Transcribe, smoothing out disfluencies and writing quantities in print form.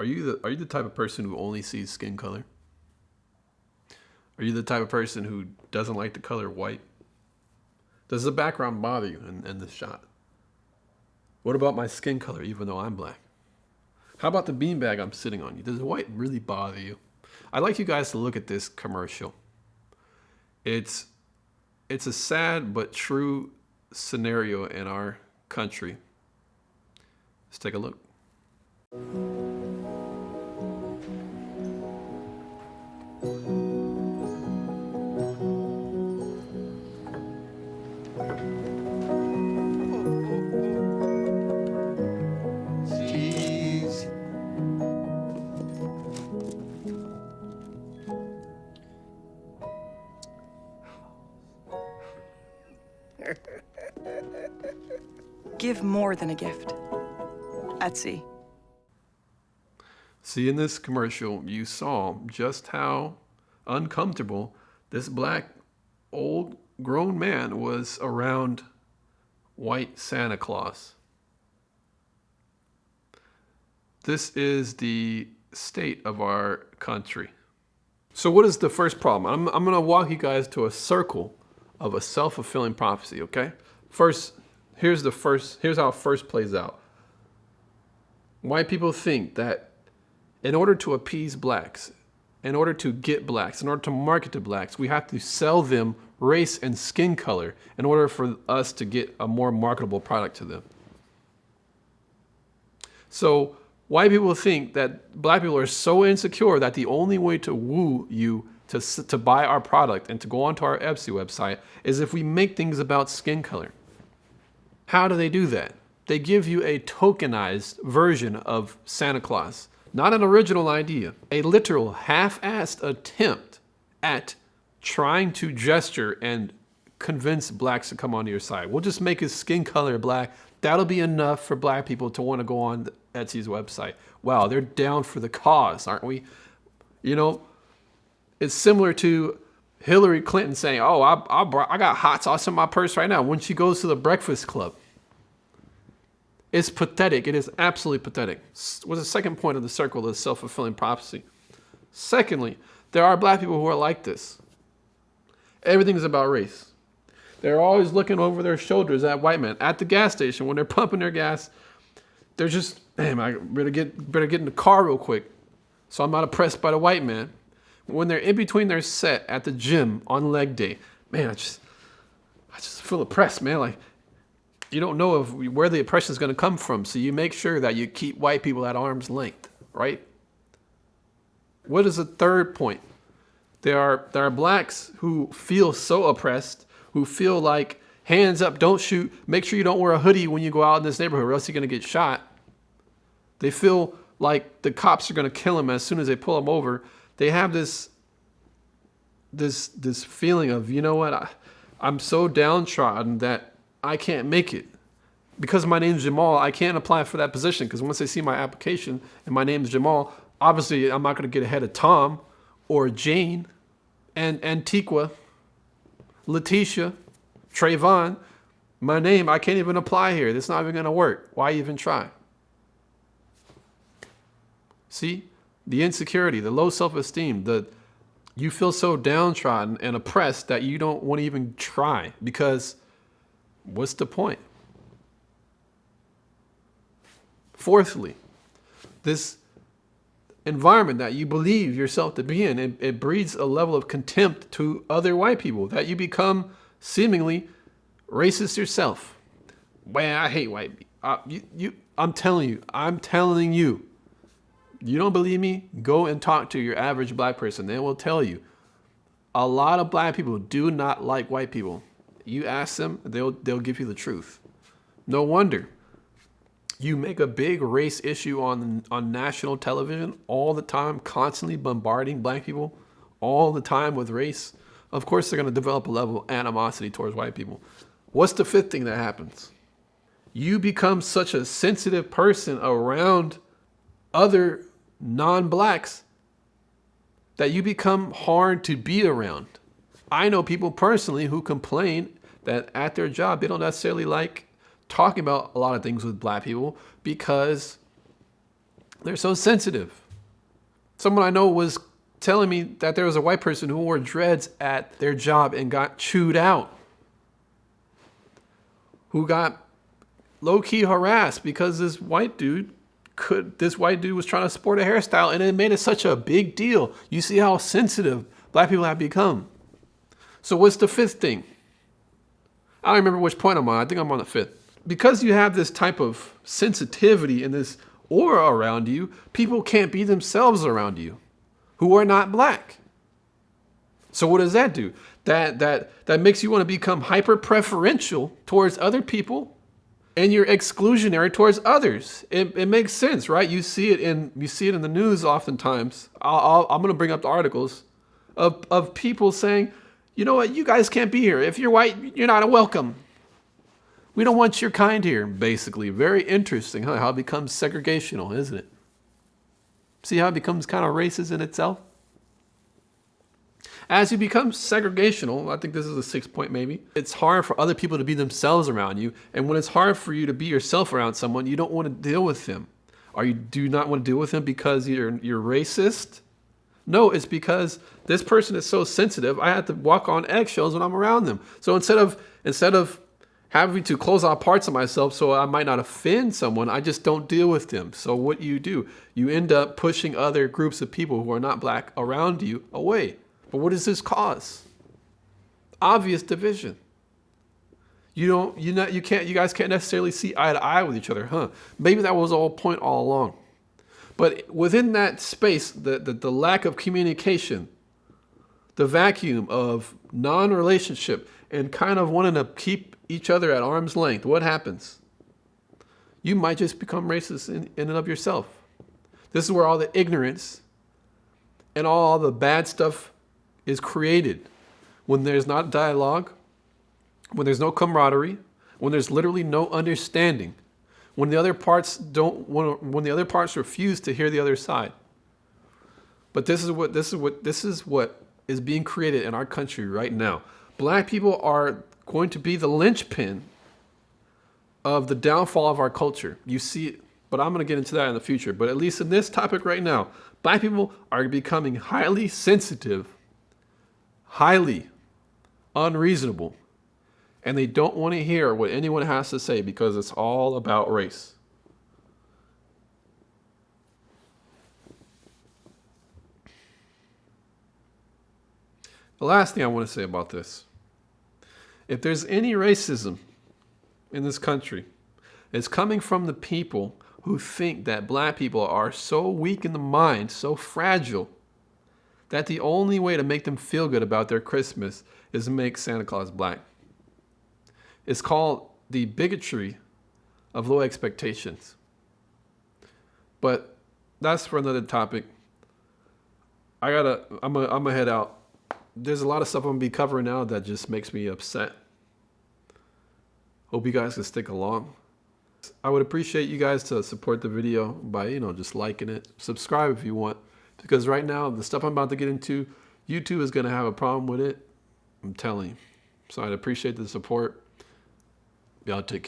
Are you the type of person who only sees skin color? Are you the type of person who doesn't like the color white? Does the background bother you in this shot? What about my skin color, even though I'm black? How about the beanbag I'm sitting on? Does white really bother you? I'd like you guys to look at this commercial. It's a sad but true scenario in our country. Let's take a look. Cheese. Give more than a gift. Etsy. See, in this commercial, you saw just how uncomfortable this black old grown man was around white Santa Claus. This is the state of our country. So what is the first problem? I'm going to walk you guys to a circle of a self-fulfilling prophecy, okay? First, here's how it first plays out. White people think that in order to appease blacks, in order to get blacks, in order to market to blacks, we have to sell them race and skin color in order for us to get a more marketable product to them. So white people think that black people are so insecure that the only way to woo you to buy our product and to go onto our Etsy website is if we make things about skin color. How do they do that? They give you a tokenized version of Santa Claus. Not an original idea, a literal half-assed attempt at trying to gesture and convince blacks to come onto your side. We'll just make his skin color black. That'll be enough for black people to want to go on Etsy's website. Wow, they're down for the cause, aren't we? You know, it's similar to Hillary Clinton saying, oh, I got hot sauce in my purse right now when she goes to the Breakfast Club. It's pathetic. It is absolutely pathetic. Was the second point of the circle of the self-fulfilling prophecy. Secondly, there are black people who are like this. Everything's about race. They're always looking over their shoulders at white men at the gas station when they're pumping their gas. They're just, man, I better get in the car real quick so I'm not oppressed by the white man. When they're in between their set at the gym on leg day, man, I just feel oppressed, man. Like, you don't know where the oppression is going to come from, so you make sure that you keep white people at arm's length, right? What is the third point? There are blacks who feel so oppressed, who feel like, hands up, don't shoot, make sure you don't wear a hoodie when you go out in this neighborhood or else you're going to get shot. They feel like the cops are going to kill them as soon as they pull them over. They have this feeling of, you know what, I'm so downtrodden that I can't make it. Because my name's Jamal, I can't apply for that position because once they see my application and my name's Jamal, obviously I'm not going to get ahead of Tom or Jane and Antiqua, Letitia, Trayvon. My name, I can't even apply here. It's not even going to work. Why even try? See? The insecurity, the low self-esteem, you feel so downtrodden and oppressed that you don't want to even try because what's the point? Fourthly, this environment that you believe yourself to be in, it breeds a level of contempt to other white people that you become seemingly racist yourself. Man, I hate white people. I'm telling you. You don't believe me? Go and talk to your average black person. They will tell you. A lot of black people do not like white people. You ask them, they'll give you the truth. No wonder you make a big race issue on national television all the time, constantly bombarding black people all the time with race. Of course, they're going to develop a level of animosity towards white people. What's the fifth thing that happens? You become such a sensitive person around other non-blacks that you become hard to be around. I know people personally who complain that at their job, they don't necessarily like talking about a lot of things with black people because They're so sensitive. Someone I know was telling me that there was a white person who wore dreads at their job and got chewed out, who got low-key harassed because this white dude was trying to sport a hairstyle, and it made it such a big deal. You see how sensitive black people have become. So what's the fifth thing? I don't remember which point I'm on. I think I'm on the fifth. Because you have this type of sensitivity and this aura around you, people can't be themselves around you who are not black. So what does that do? That makes you want to become hyper preferential towards other people, and you're exclusionary towards others. It makes sense, right? You see it in the news oftentimes. I'm going to bring up the articles of people saying, you know what, you guys can't be here. If you're white, you're not welcome. We don't want your kind here, basically. Very interesting, huh? How it becomes segregational, isn't it? See how it becomes kind of racist in itself? As you become segregational, I think this is the sixth point maybe, it's hard for other people to be themselves around you. And when it's hard for you to be yourself around someone, you don't want to deal with them. Do you not want to deal with them because you're racist? No, it's because this person is so sensitive, I have to walk on eggshells when I'm around them. So instead of having to close off parts of myself so I might not offend someone, I just don't deal with them. So what do? You end up pushing other groups of people who are not black around you away. But what does this cause? Obvious division. You guys can't necessarily see eye to eye with each other, huh? Maybe that was the whole point all along. But within that space, the lack of communication, the vacuum of non-relationship, and kind of wanting to keep each other at arm's length, what happens? You might just become racist in and of yourself. This is where all the ignorance and all the bad stuff is created. When there's not dialogue, when there's no camaraderie, when there's literally no understanding, when the other parts refuse to hear the other side. But this is what is being created in our country right now. Black people are going to be the linchpin of the downfall of our culture. You see it, but I'm going to get into that in the future. But at least in this topic right now, black people are becoming highly sensitive, highly unreasonable, and they don't want to hear what anyone has to say because it's all about race. The last thing I want to say about this, if there's any racism in this country, it's coming from the people who think that black people are so weak in the mind, so fragile, that the only way to make them feel good about their Christmas is to make Santa Claus black. It's called the bigotry of low expectations. But that's for another topic. I'm gonna head out. There's a lot of stuff I'm gonna be covering now that just makes me upset. Hope you guys can stick along. I would appreciate you guys to support the video by, just liking it. Subscribe if you want. Because right now, the stuff I'm about to get into, YouTube is gonna have a problem with it. I'm telling you. So I'd appreciate the support. Y'all take care.